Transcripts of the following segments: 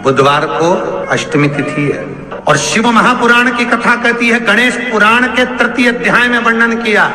बुधवार को अष्टमी तिथि है और शिव महापुराण की कथा कहती है, गणेश पुराण के तृतीय अध्याय में वर्णन किया,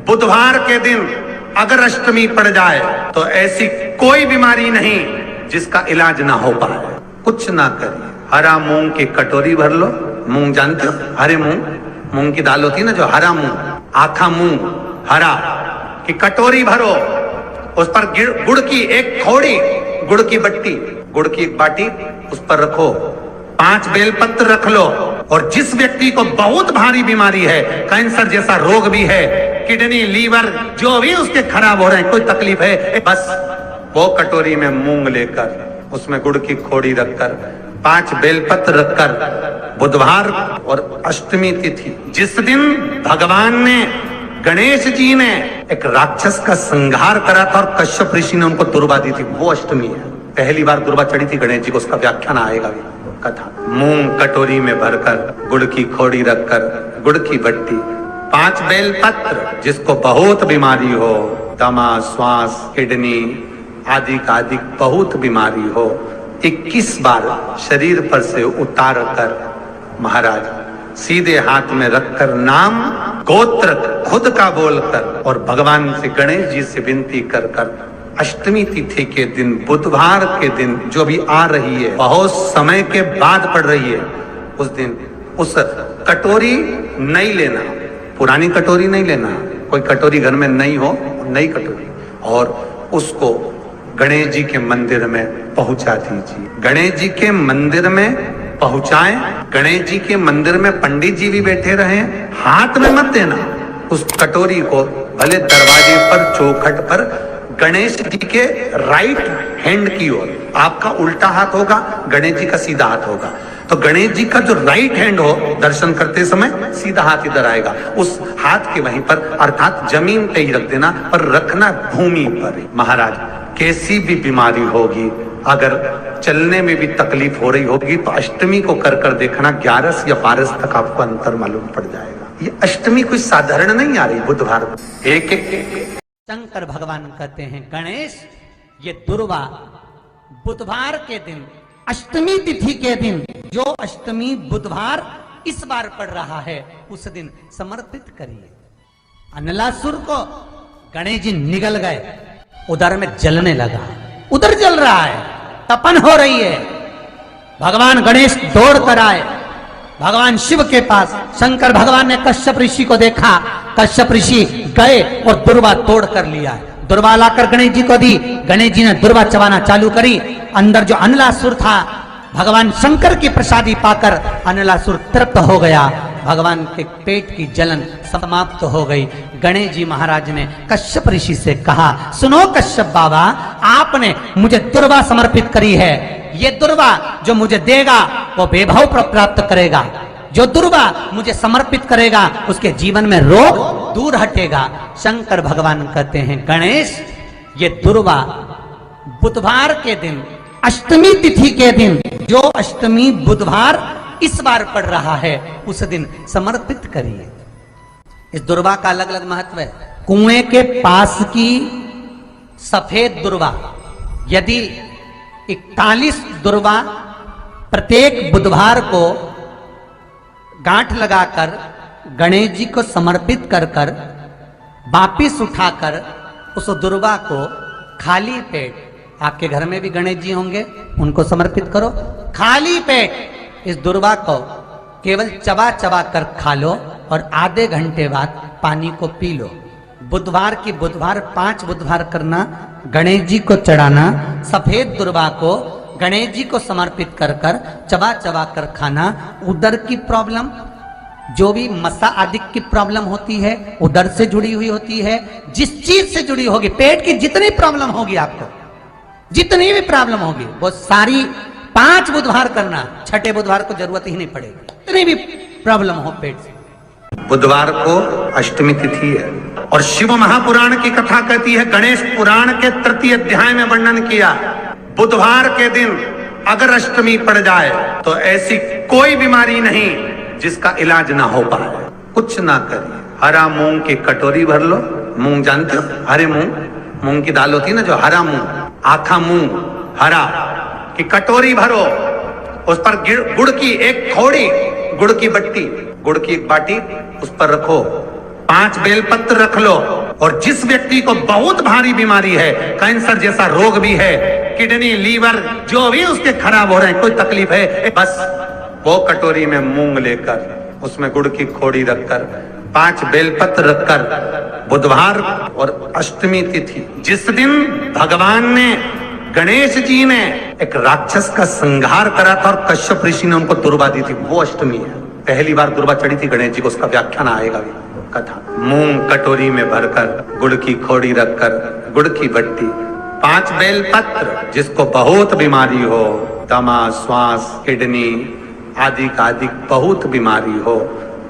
बुधवार के दिन अगर अष्टमी पड़ जाए तो ऐसी कोई बीमारी नहीं जिसका इलाज ना हो पाए। कुछ ना करिए, हरा मूंग की कटोरी भर लो, मूंग जानते हो, हरे मूंग की दाल होती है ना, जो हरा मूंग, आखा मूंग हरा की कटोरी भरो, उस पर गुड़ की एक खोड़ी, गुड़ की बट्टी, गुड़ की एक बाटी उस पर रखो, 5 बेलपत्र रख लो, और जिस व्यक्ति को बहुत भारी बीमारी है, कैंसर जैसा रोग भी है, किडनी लीवर जो भी उसके खराब हो रहे हैं, कोई तकलीफ है, बस वो कटोरी में मूंग लेकर उसमें गुड़ की खोड़ी रखकर 5 बेलपत्र रखकर, बुधवार और अष्टमी तिथि जिस दिन भगवान ने, गणेश जी ने एक राक्षस का संहार करा था और कश्यप ऋषि ने उनको दुर्वा दी थी, वो अष्टमी है। पहली बार दुर्वा चढ़ी थी गणेश जी को, उसका व्याख्यान आएगा भी कथा। मूंग कटोरी में भरकर, गुड़ की खोड़ी रखकर, गुड़ की बट्टी, 5 बेलपत्र, जिसको बहुत बीमारी हो, दमा, श्वास, किडनी आदि का आदि बहुत बीमारी हो, 21 बार शरीर पर से उतार कर महाराज सीधे हाथ में रखकर नाम गोत्र खुद का बोलकर और भगवान से, गणेश जी से विनती कर कर अष्टमी तिथि के दिन, बुधवार के दिन जो भी आ रही है, बहुत समय के बाद पड़ रही है, उस दिन उस कटोरी नहीं लेना, पुरानी कटोरी नहीं लेना, कोई कटोरी घर में नहीं हो, नई कटोरी, और उसको गणेश जी के मंदिर में पहुंचा दीजिए। गणेश जी के मंदिर में पहुंचाएं, गणेश जी के मंदिर में पंडित जी भी बैठे रहे, हाथ में मत देना उस कटोरी को, भले दरवाजे पर, चौखट पर, गणेश जी के राइट हैंड की ओर, आपका उल्टा हाथ होगा, गणेश जी का सीधा हाथ होगा, तो गणेश जी का जो राइट हैंड हो, दर्शन करते समय सीधा हाथ इधर आएगा, उस हाथ के वहीं पर, अर्थात जमीन पे ही रख देना, पर रखना भूमि पर। महाराज कैसी भी बीमारी होगी, अगर चलने में भी तकलीफ हो रही होगी, तो अष्टमी को कर कर देखना, 11 या 12 तक आपको अंतर मालूम पड़ जाएगा। ये अष्टमी कोई साधारण नहीं आ रही, बुधवार को एक शंकर भगवान कहते हैं, गणेश ये दुर्वा बुधवार के दिन, अष्टमी तिथि के दिन, जो अष्टमी बुधवार इस बार पड़ रहा है, उस दिन समर्पित करिए। अनलासुर को गणेश जी निगल गए, उधर में जलने लगा, उधर जल रहा है, तपन हो रही है, भगवान गणेश दौड़ कर आए भगवान शिव के पास। शंकर भगवान ने कश्यप ऋषि को देखा, कश्यप ऋषि गए और दुर्वा तोड़ कर लिया, दुर्वा लाकर गणेश जी को दी, गणेश जी ने दुर्वा चबाना चालू करी, अंदर जो अनलासुर था, भगवान शंकर की प्रसादी पाकर अनलासुर तृप्त हो गया, भगवान के पेट की जलन समाप्त हो गई। गणेश जी महाराज ने कश्यप ऋषि से कहा, सुनो कश्यप बाबा, आपने मुझे दुर्वा समर्पित करी है, ये दुर्वा जो मुझे देगा वो वैभव प्राप्त करेगा, जो दुर्वा मुझे समर्पित करेगा उसके जीवन में रोग दूर हटेगा। शंकर भगवान कहते हैं, गणेश ये दुर्वा बुधवार के दिन, अष्टमी तिथि के दिन, जो अष्टमी बुधवार इस बार पड़ रहा है, उस दिन समर्पित करिए। इस दुर्वा का अलग अलग महत्व है। कुएं के पास की सफेद दुर्वा, यदि 41 दुर्वा प्रत्येक बुधवार को गांठ लगाकर गणेश जी को समर्पित कर कर वापिस उठाकर उस दुर्वा को खाली पेट, आपके घर में भी गणेश जी होंगे, उनको समर्पित करो, खाली पेट इस दुर्वा को केवल चबा चबा कर खा लो और आधे घंटे बाद पानी को पी लो। बुधवार की बुधवार 5 बुधवार करना, गणेश जी को चढ़ाना, सफेद दुर्वा को गणेश जी को समर्पित कर कर चबा चबा कर खाना। उदर की प्रॉब्लम, जो भी मसा आदि की प्रॉब्लम होती है, उदर से जुड़ी हुई होती है, जिस चीज से जुड़ी होगी, पेट की जितनी प्रॉब्लम होगी, आपको जितनी भी प्रॉब्लम होगी, वो सारी 5 बुधवार करना, छठे बुधवार को जरूरत ही नहीं पड़ेगी, जितनी भी प्रॉब्लम हो पेट से। बुधवार को अष्टमी तिथि है और शिव महापुराण की कथा कहती है, गणेश पुराण के तृतीय अध्याय में वर्णन किया, बुधवार के दिन अगर अष्टमी पड़ जाए तो ऐसी कोई बीमारी नहीं जिसका इलाज ना हो पाए। कुछ ना करिए, हरा मूंग की कटोरी भर लो, मूंग जानते हो, हरे मूंग की दाल होती है ना, जो हरा मूंग, आखा मूंग हरा की कटोरी भरो, उस पर गुड़ की एक थोड़ी, गुड़ की बट्टी, गुड़ की एक बाटी उस पर रखो, 5 बेलपत्र रख लो, और जिस व्यक्ति को बहुत भारी बीमारी है, कैंसर जैसा रोग भी है, किडनी, लीवर जो भी उसके खराब हो रहे हैं, कोई तकलीफ है, बस वो कटोरी में मूंग लेकर उसमें गुड़ की खोड़ी रखकर 5 बेलपत्र रखकर, बुधवार और अष्टमी तिथि जिस दिन भगवान ने, गणेश जी ने एक राक्षस का संहार करा था और कश्यप ऋषि ने उनको दुर्वा दी थी, वो अष्टमी है। पहली बार दुर्वा चढ़ी थी गणेश जी को, उसका व्याख्यान आएगा भी कथा। मूंग कटोरी में भरकर, गुड़ की खोड़ी रखकर, गुड़ की बट्टी, 5 बेलपत्र, जिसको बहुत बीमारी हो, दमा, श्वास, किडनी आदि का आदि बहुत बीमारी हो,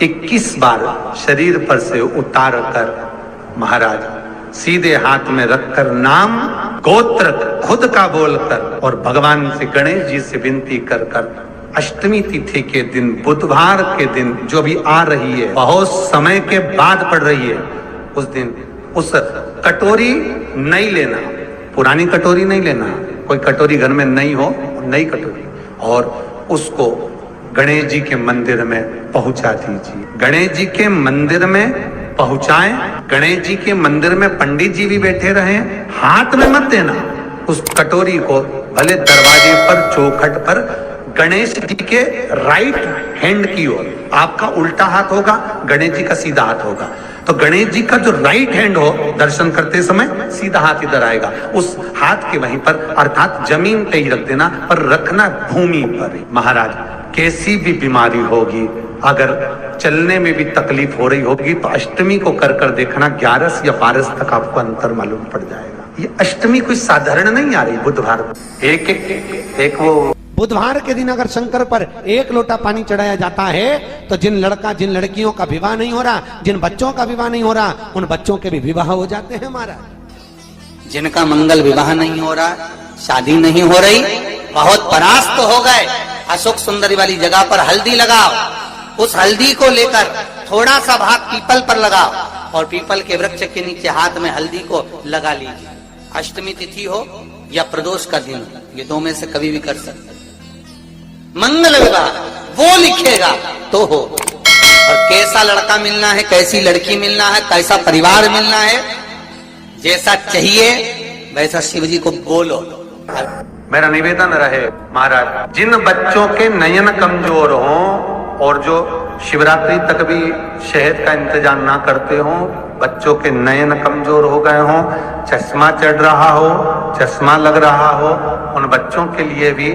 21 बार शरीर पर से उतार कर महाराज सीधे हाथ में रखकर नाम गोत्र खुद का बोलकर और भगवान से, गणेश जी से विनती कर कर अष्टमी तिथि के दिन, बुधवार के दिन जो भी आ रही है, बहुत समय के बाद पड़ रही है, उस दिन उस कटोरी नहीं लेना, पुरानी कटोरी नहीं लेना, कोई कटोरी घर में नहीं हो, नई कटोरी, और उसको गणेश जी के मंदिर में पहुंचा दीजिए। गणेश जी के मंदिर में पहुंचाएं, गणेश जी के मंदिर में पंडित जी भी बैठे रहे, हाथ में मत देना उस कटोरी को, भले दरवाजे पर, चौखट पर, गणेश जी के राइट हैंड की ओर, आपका उल्टा हाथ होगा, गणेश जी का सीधा हाथ होगा, तो गणेश जी का जो राइट हैंड हो, दर्शन करते समय सीधा हाथ इधर आएगा, उस हाथ के वहीं पर, अर्थात जमीन पे ही रख देना, पर रखना भूमि पर। महाराज कैसी भी बीमारी होगी, अगर चलने में भी तकलीफ हो रही होगी, तो अष्टमी को कर कर देखना, 11 या 12 तक आपको अंतर मालूम पड़ जाएगा। ये अष्टमी कोई साधारण नहीं आ रही, बुधवार एक वो बुधवार के दिन अगर शंकर पर 1 लोटा पानी चढ़ाया जाता है, तो जिन लड़कियों का विवाह नहीं हो रहा, जिन बच्चों का विवाह नहीं हो रहा, उन बच्चों के भी विवाह हो जाते हैं महाराज। जिनका मंगल विवाह नहीं हो रहा, शादी नहीं हो रही, बहुत परास्त हो गए, अशोक सुंदरी वाली जगह पर हल्दी लगाओ, उस हल्दी को लेकर थोड़ा सा भाग पीपल पर लगाओ और पीपल के वृक्ष के नीचे हाथ में हल्दी को लगा लीजिए। अष्टमी तिथि हो या प्रदोष का दिन, ये 2 में से कभी भी कर सकते। मंगल विवाह वो लिखेगा तो हो, और कैसा लड़का मिलना है, कैसी लड़की मिलना है, कैसा परिवार मिलना है, जैसा चाहिए वैसा शिव जी को बोलो। मेरा निवेदन रहे महाराज, जिन बच्चों के नयन कमजोर हों और जो शिवरात्रि तक भी शहद का इंतजाम ना करते हों, बच्चों के नयन कमजोर हो गए हों, चश्मा चढ़ रहा हो, चश्मा लग रहा हो, उन बच्चों के लिए भी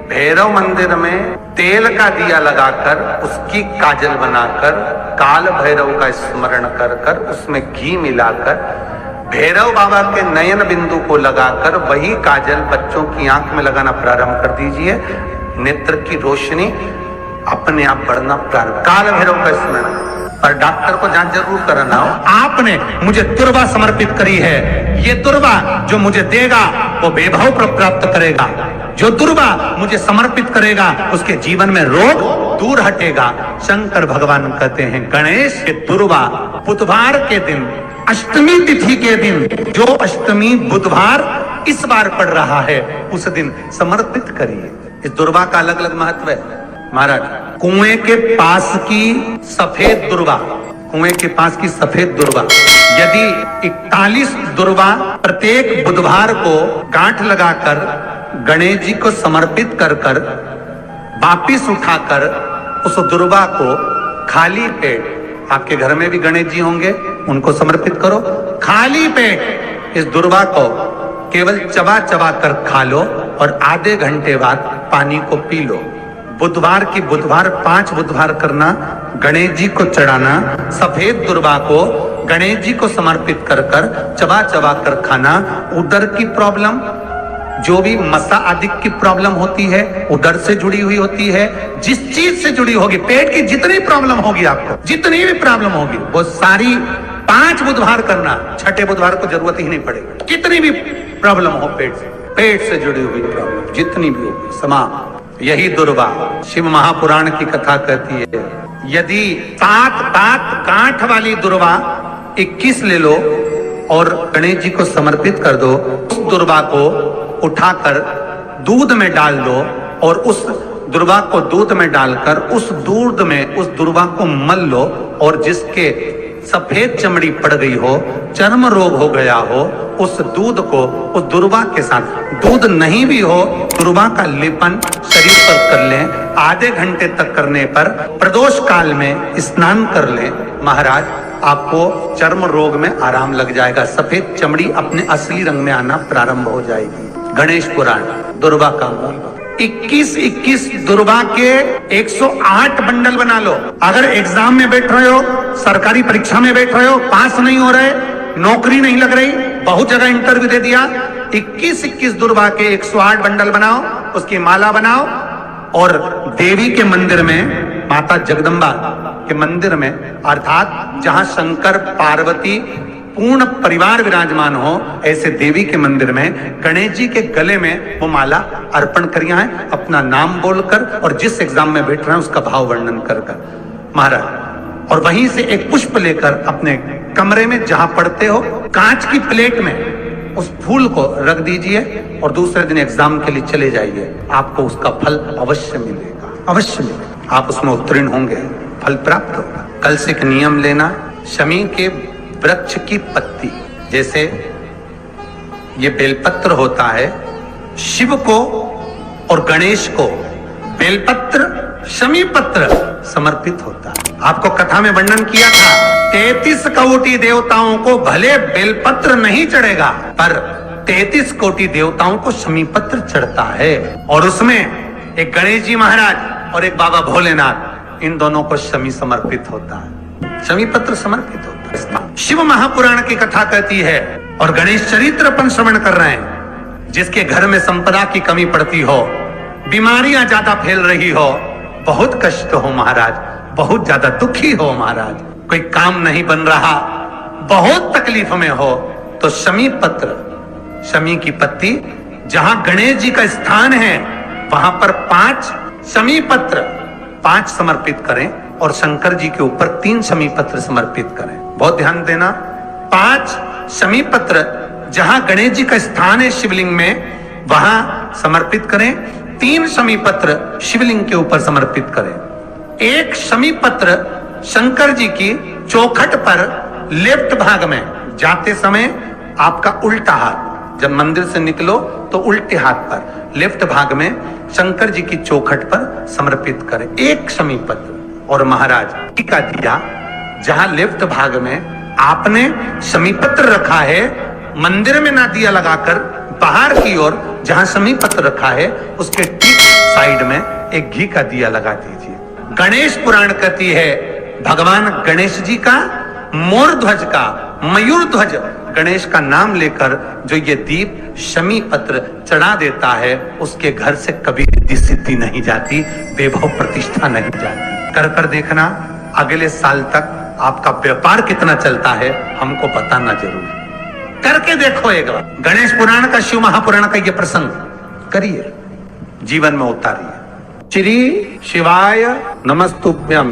भैरव मंदिर में तेल का दिया लगाकर, उसकी काजल बनाकर, काल भैरव का स्मरण कर कर, उसमें घी मिलाकर, भैरव बाबा के नयन बिंदु को लगाकर वही काजल बच्चों की आंख में लगाना प्रारंभ कर दीजिए। नेत्र की रोशनी अपने आप बढ़ना प्रारंभ, काल भैरव का स्मरण। पर डॉक्टर को जांच जरूर कराना हो। आपने मुझे दुर्वा समर्पित करी है, ये दुर्वा जो मुझे देगा वो वैभव प्राप्त करेगा, जो दुर्वा मुझे समर्पित करेगा उसके जीवन में रोग दूर हटेगा। शंकर भगवान कहते हैं, गणेश के दुर्वा बुधवार के दिन, अष्टमी तिथि के दिन, जो अष्टमी बुधवार इस बार पड़ रहा है, उस दिन समर्पित करिए। इस दुर्वा का अलग अलग महत्व है महाराज। कुएं के पास की सफेद दुर्वा, कुएं के पास की सफेद दुर्वा, यदि 41 दुर्वा प्रत्येक बुधवार को गांठ लगाकर गणेश जी को समर्पित कर कर वापिस उठाकर उस दुर्वा को खाली पेट, आपके घर में भी गणेश जी होंगे, उनको समर्पित करो, खाली पेट इस दुर्वा को केवल चबा चबा कर खा लो और आधे घंटे बाद पानी को पी लो। बुधवार की बुधवार 5 बुधवार करना, गणेश जी को चढ़ाना, सफेद दुर्वा को गणेश जी को समर्पित कर कर चबा चबा कर खाना। उदर की प्रॉब्लम, जो भी मसा आदि की प्रॉब्लम होती है, उदर से जुड़ी हुई होती है, जिस चीज से जुड़ी होगी, पेट की जितनी प्रॉब्लम होगी, आपको जितनी भी प्रॉब्लम होगी, वो सारी 5 बुधवार करना, छठे बुधवार को जरूरत ही नहीं पड़ेगी। कितनी भी प्रॉब्लम हो पेट से जुड़ी हुई प्रॉब्लम जितनी भी होगी, समाप्त। यही दुर्वा शिव महापुराण की कथा कहती है, यदि 7 गांठ वाली दुर्वा 21 ले लो और गणेश जी को समर्पित कर दो, उस दुर्वा को उठाकर दूध में डाल दो और उस दुर्वा को दूध में डालकर उस दूध में उस दुर्वा को मल लो, और जिसके सफेद चमड़ी पड़ गई हो, चर्म रोग हो गया हो, उस दूध को उस दुर्वा के साथ, दूध नहीं भी हो, दुर्वा का लेपन शरीर पर कर लें। आधे घंटे तक करने पर प्रदोष काल में स्नान कर लें। महाराज, आपको चर्म रोग में आराम लग जाएगा, सफेद चमड़ी अपने असली रंग में आना प्रारंभ हो जाएगी। गणेश पुराण, दुर्वा का मूल। 21 दुर्वा के 108 बंडल बना लो। अगर एग्जाम में बैठ रहे हो, सरकारी परीक्षा में बैठ रहे हो, पास नहीं हो रहे, नौकरी नहीं लग रही, बहुत जगह इंटरव्यू दे दिया, 21 दुर्वा के 108 बंडल बनाओ, उसकी माला बनाओ, और देवी के मंदिर में, माता जगदम्बा के मंदिर में, अर्थात जहां शंकर पार्वती पूर्ण परिवार विराजमान हो, ऐसे देवी के मंदिर में गणेश जी के गले में वो माला अर्पण करिया है, अपना नाम बोलकर और जिस एग्जाम में बैठ रहे हैं उसका भाव वर्णन कर महाराज। और वहीं से एक पुष्प लेकर अपने कमरे में जहां पढ़ते हो, कांच की प्लेट में उस फूल को रख दीजिए और दूसरे दिन एग्जाम के लिए चले जाइए। आपको उसका फल अवश्य मिलेगा, अवश्य मिलेगा। आप उसमें उत्तीर्ण होंगे, फल प्राप्त होगा। कल से एक नियम लेना, शमी के वृक्ष की पत्ती, जैसे ये बेलपत्र होता है, शिव को और गणेश को बेलपत्र, शमी पत्र समर्पित होता है। आपको कथा में वर्णन किया था, 33 कोटि देवताओं को भले बेलपत्र नहीं चढ़ेगा, पर 33 कोटि देवताओं को शमी पत्र चढ़ता है। और उसमें एक गणेश जी महाराज और एक बाबा भोलेनाथ, इन दोनों को शमी समर्पित होता है, शमी पत्र समर्पित होता है। शिव महापुराण की कथा कहती है, और गणेश चरित्र अपन श्रवण कर रहे हैं, जिसके घर में संपदा की कमी पड़ती हो, बीमारियां ज्यादा फैल रही हो, बहुत कष्ट हो महाराज, बहुत ज्यादा दुखी हो महाराज, कोई काम नहीं बन रहा, बहुत तकलीफ में हो, तो शमी पत्र, शमी की पत्ती, जहां गणेश जी का स्थान है वहां पर 5 शमी पत्र 5 समर्पित करें, और शंकर जी के ऊपर 3 शमी पत्र समर्पित करें। बहुत ध्यान देना, 5 शमी पत्र जहां गणेश जी का स्थान है शिवलिंग में, वहां समर्पित करें। 3 शमी पत्र शिवलिंग के ऊपर समर्पित करें। 1 शमी पत्र शंकर जी की चौखट पर लेफ्ट भाग में, जाते समय आपका उल्टा हाथ, जब मंदिर से निकलो तो उल्टे हाथ पर लेफ्ट भाग में शंकर जी की चौखट पर समर्पित करें 1 शमी पत्र। और महाराज टीका दिया, जहां लेफ्ट भाग में आपने शमी पत्र रखा है, मंदिर में ना दिया लगाकर बाहर की ओर जहां शमी पत्र रखा है, उसके ठीक साइड में एक घी का दिया लगा दीजिए। गणेश पुराण कहती है, भगवान गणेश जी का, मोर ध्वज का, मयूर ध्वज गणेश का नाम लेकर जो ये दीप शमी पत्र चढ़ा देता है, उसके घर से कभी रिद्धि सिद्धि नहीं जाती, वैभव प्रतिष्ठा नहीं जाती। कर कर देखना, अगले साल तक आपका व्यापार कितना चलता है हमको बताना जरूर। करके देखो एक बार, गणेश पुराण का, शिव महापुराण का ये प्रसंग करिए, जीवन में उतारिए। श्री शिवाय नमस्तुभ्यम।